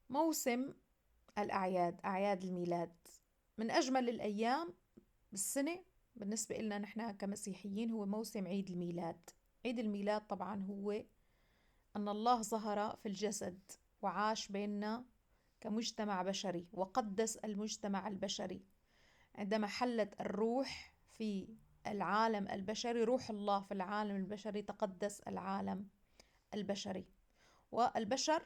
موسم الأعياد، أعياد الميلاد، من أجمل الأيام بالسنة بالنسبة لنا نحن كمسيحيين هو موسم عيد الميلاد. عيد الميلاد طبعا هو أن الله ظهر في الجسد وعاش بيننا كمجتمع بشري وقدس المجتمع البشري. عندما حلت الروح في العالم البشري، روح الله في العالم البشري، تقدس العالم البشري، والبشر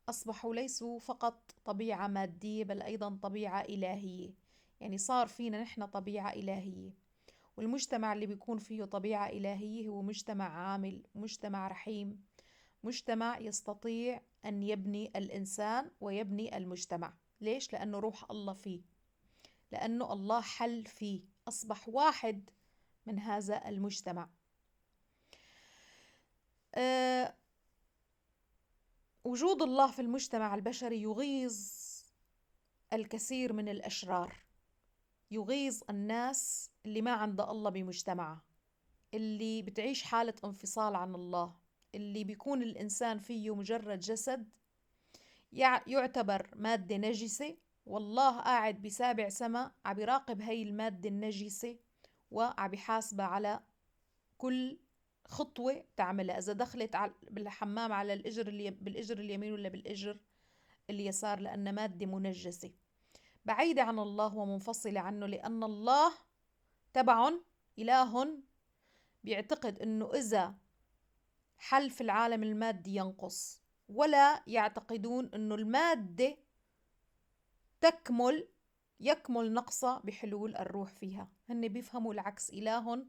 أصبحوا ليسوا فقط طبيعة مادية بل أيضا طبيعة إلهية. يعني صار فينا نحن طبيعة إلهية، والمجتمع اللي بيكون فيه طبيعة إلهية هو مجتمع عامل، مجتمع رحيم، مجتمع يستطيع أن يبني الإنسان ويبني المجتمع. ليش؟ لأنه روح الله فيه، لأنه الله حل فيه، أصبح واحد من هذا المجتمع. أه وجود الله في المجتمع البشري يغيظ الكثير من الأشرار، يغيظ الناس اللي ما عندها الله بمجتمعها، اللي بتعيش حالة انفصال عن الله، اللي بيكون الإنسان فيه مجرد جسد يعتبر مادة نجسة، والله قاعد بسابع سما عم يراقب هاي المادة النجسة وعم يحاسبها على كل خطوة تعملها. إذا دخلت بالحمام على بالإجر اليمين ولا بالإجر اليسار، لأن مادة منجسة بعيدة عن الله ومنفصلة عنه، لأن الله تبع إله بيعتقد أنه إذا حل في العالم المادي ينقص، ولا يعتقدون أنه المادة يكمل نقصها بحلول الروح فيها. هن بيفهموا العكس، إله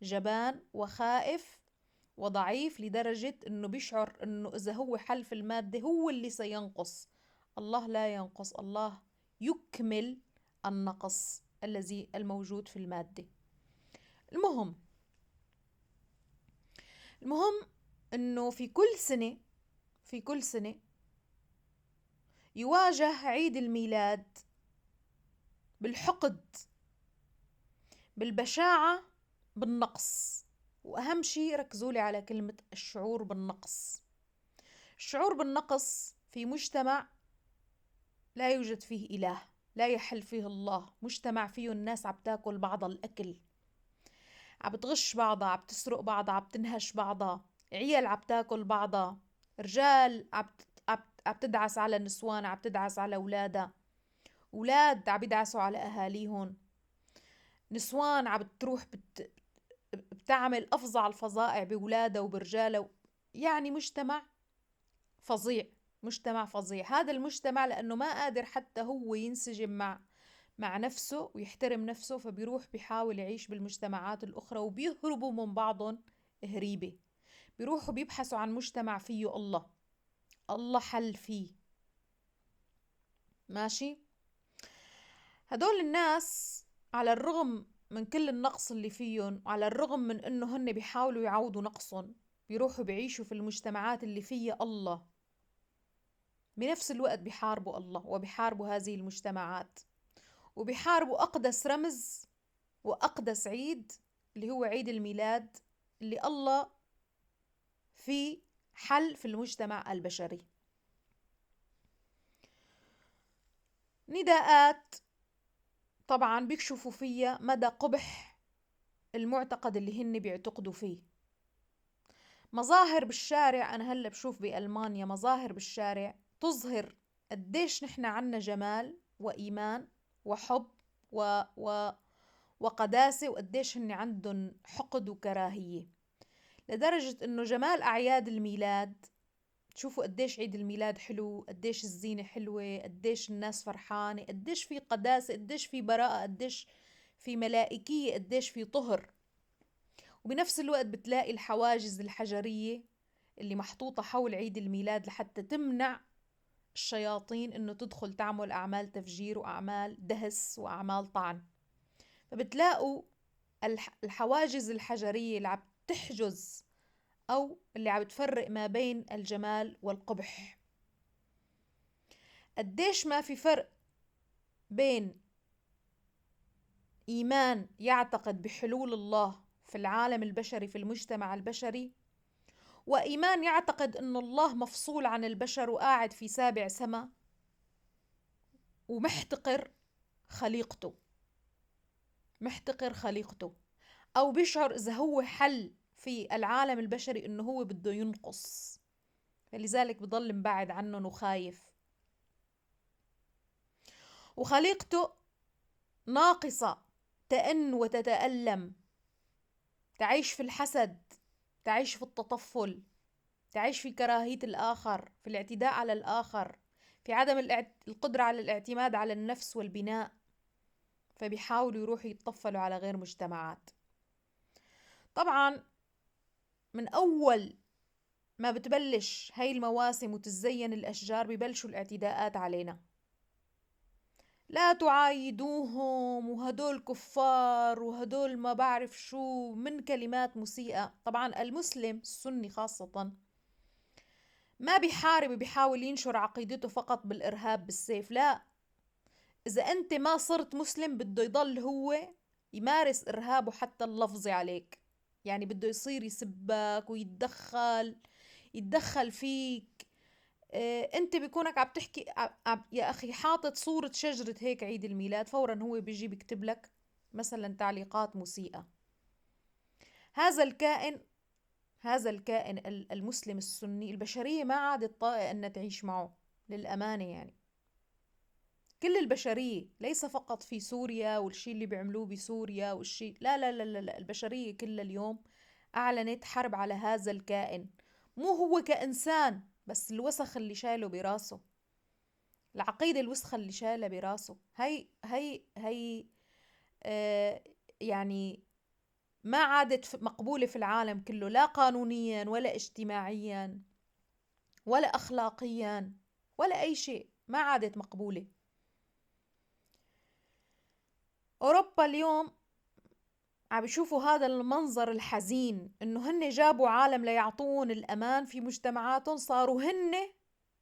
جبان وخائف وضعيف لدرجة أنه بيشعر أنه إذا هو حل في المادة هو اللي سينقص. الله لا ينقص، الله يكمل النقص الذي الموجود في المادة. المهم أنه في كل سنة يواجه عيد الميلاد بالحقد، بالبشاعة، بالنقص. وأهم شيء ركزوا لي على كلمة الشعور بالنقص. الشعور بالنقص في مجتمع لا يوجد فيه إله، لا يحل فيه الله، مجتمع فيه الناس عم تاكل بعض الأكل، عم بتغش بعضها، عم تسرق بعضها، عم تنهش بعضها، عيال عم تاكل بعضها، رجال عم تدعس على النسوان، عم تدعس على أولادها، أولاد عم يدعسوا على أهاليهم، نسوان عم بتروح بتعمل أفظع الفظائع بولادها وبرجالها. يعني مجتمع فظيع، مجتمع فظيع. هذا المجتمع لأنه ما قادر حتى هو ينسجم مع نفسه ويحترم نفسه، فبيروح بيحاول يعيش بالمجتمعات الأخرى وبيهربوا من بعضهم هريبة. بيروحوا بيبحثوا عن مجتمع فيه الله حل فيه. ماشي؟ هدول الناس على الرغم من كل النقص اللي فيهم، وعلى الرغم من انه هن بيحاولوا يعوضوا نقصهم، بيروحوا بيعيشوا في المجتمعات اللي فيها الله، بنفس الوقت بيحاربوا الله وبيحاربوا هذه المجتمعات، وبيحاربوا أقدس رمز وأقدس عيد اللي هو عيد الميلاد اللي الله فيه حل في المجتمع البشري. نداءات طبعا بيكشفوا فيها مدى قبح المعتقد اللي هن بيعتقدوا فيه. مظاهر بالشارع، أنا هلأ بشوف بألمانيا مظاهر بالشارع تظهر قديش نحن عنا جمال وإيمان وحب و وقداسة، وقديش هن عندهم حقد وكراهية، لدرجة إنه جمال أعياد الميلاد، تشوفوا قديش عيد الميلاد حلو، قديش الزينة حلوة، قديش الناس فرحانة، قديش في قداسة، قديش في براءة، قديش في ملائكية، قديش في طهر. وبنفس الوقت بتلاقي الحواجز الحجرية اللي محطوطة حول عيد الميلاد لحتى تمنع الشياطين إنه تدخل تعمل أعمال تفجير وأعمال دهس وأعمال طعن. فبتلاقوا الحواجز الحجرية اللي عم تحجز أو اللي عم تفرق ما بين الجمال والقبح. قديش ما في فرق بين إيمان يعتقد بحلول الله في العالم البشري في المجتمع البشري، وإيمان يعتقد أن الله مفصول عن البشر وقاعد في سابع سما ومحتقر خليقته، محتقر خليقته، أو بيشعر إذا هو حل في العالم البشري إنه هو بده ينقص، فلذلك بضل مبعد عنهم وخايف. وخليقته ناقصة، تئن وتتألم، تعيش في الحسد، تعيش في التطفل، تعيش في كراهية الآخر، في الاعتداء على الآخر، في عدم القدرة على الاعتماد على النفس والبناء، فبيحاولوا يروحوا يتطفلوا على غير مجتمعات. طبعا من أول ما بتبلش هاي المواسم وتزين الأشجار ببلشوا الاعتداءات علينا، لا تعايدوهم وهدول كفار وهدول ما بعرف شو من كلمات مسيئة. طبعا المسلم السني خاصة ما بيحارب وبيحاول ينشر عقيدته فقط بالإرهاب بالسيف، لا، إذا أنت ما صرت مسلم بده يضل هو يمارس إرهابه حتى اللفظي عليك، يعني بده يصير يسبك يتدخل فيك. انت بيكونك عم تحكي يا اخي حاطط صورة شجرة هيك عيد الميلاد، فورا هو بيجي بيكتب لك مثلا تعليقات مسيئة. هذا الكائن هذا الكائن المسلم السني، البشرية ما عادت طائقة أن تعيش معه للأمانة. يعني كل البشرية، ليس فقط في سوريا والشي اللي بيعملوه بسوريا والشي، لا لا لا لا, لا. البشرية كل اليوم أعلنت حرب على هذا الكائن، مو هو كإنسان بس، الوسخ اللي شايله براسه، العقيدة الوسخة اللي شايلة براسه، هي يعني ما عادت مقبولة في العالم كله، لا قانونيا ولا اجتماعيا ولا أخلاقيا ولا أي شيء، ما عادت مقبولة. أوروبا اليوم عم بيشوفوا هذا المنظر الحزين، إنه هن جابوا عالم ليعطون الأمان في مجتمعاتهم، صاروا هن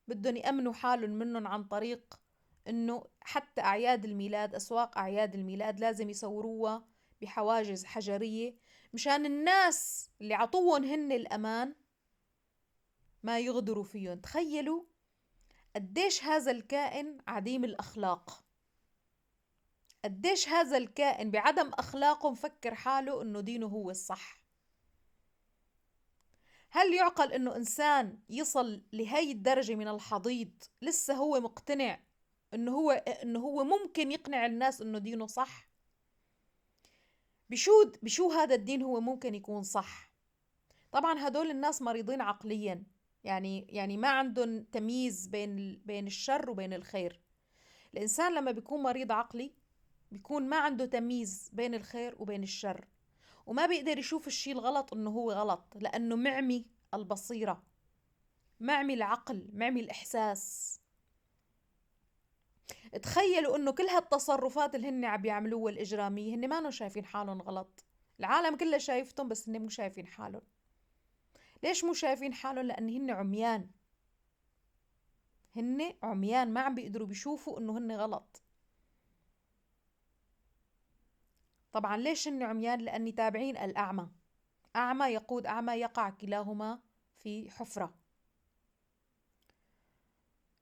بدهم يأمنوا حالهم منهم عن طريق إنه حتى أعياد الميلاد، أسواق أعياد الميلاد لازم يصوروها بحواجز حجرية مشان الناس اللي عطوهم هن الأمان ما يغدروا فيهم. تخيلوا قديش هذا الكائن عديم الأخلاق، قديش هذا الكائن بعدم أخلاقه مفكر حاله إنه دينه هو الصح. هل يعقل إنه إنسان يصل لهي الدرجة من الحضيض لسه هو مقتنع إنه هو ممكن يقنع الناس إنه دينه صح؟ بشو هذا الدين هو ممكن يكون صح؟ طبعا هدول الناس مريضين عقليا، يعني ما عندهم تمييز بين الشر وبين الخير. الإنسان لما بيكون مريض عقلي بيكون ما عنده تمييز بين الخير وبين الشر، وما بيقدر يشوف الشي الغلط إنه هو غلط، لأنه معمي البصيرة، معمي العقل، معمي الإحساس. تخيلوا إنه كل هالتصرفات اللي هن عم بيعملوها الإجرامية هن ما شايفين حالهم غلط، العالم كله شايفتهم بس هن مو شايفين حالهم. ليش مو شايفين حالهم؟ لأن هن عميان، هن عميان ما عم بيقدروا بيشوفوا إنه هن غلط. طبعا ليش هن عميان؟ لأني تابعين الأعمى، أعمى يقود أعمى، يقع كلاهما في حفرة.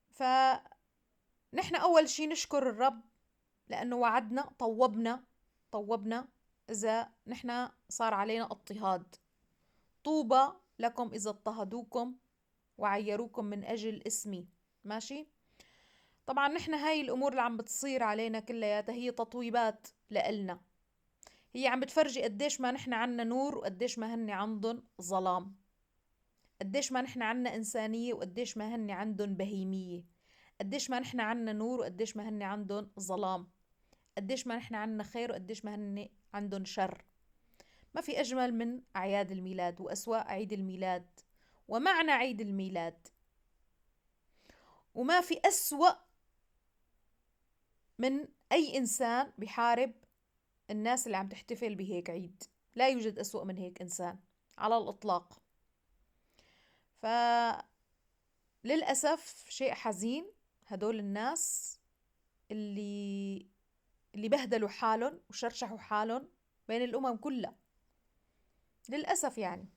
فنحن أول شي نشكر الرب لأنه وعدنا، طوبنا إذا نحن صار علينا اضطهاد. طوبى لكم إذا اضطهدوكم وعيروكم من أجل اسمي. ماشي؟ طبعا نحن هاي الأمور اللي عم بتصير علينا كلياتها هي تطويبات لإلنا، هي عم بتفرجي قديش ما نحن عنا نور وقديش ما هن عندن ظلام، قديش ما نحن عنا إنسانية وقديش ما هن عندن بهيمية، قديش ما نحن عنا نور وقديش ما هن عندن ظلام، قديش ما نحن عنا خير وقديش ما هن عندن شر. ما في أجمل من أعياد الميلاد وأسواق عيد الميلاد ومعنى عيد الميلاد، وما في أسوأ من أي إنسان بحارب الناس اللي عم تحتفل بهيك عيد. لا يوجد أسوأ من هيك إنسان على الإطلاق. فللأسف شيء حزين هدول الناس اللي بهدلوا حالهم وشرشحوا حالهم بين الأمم كلها، للأسف يعني.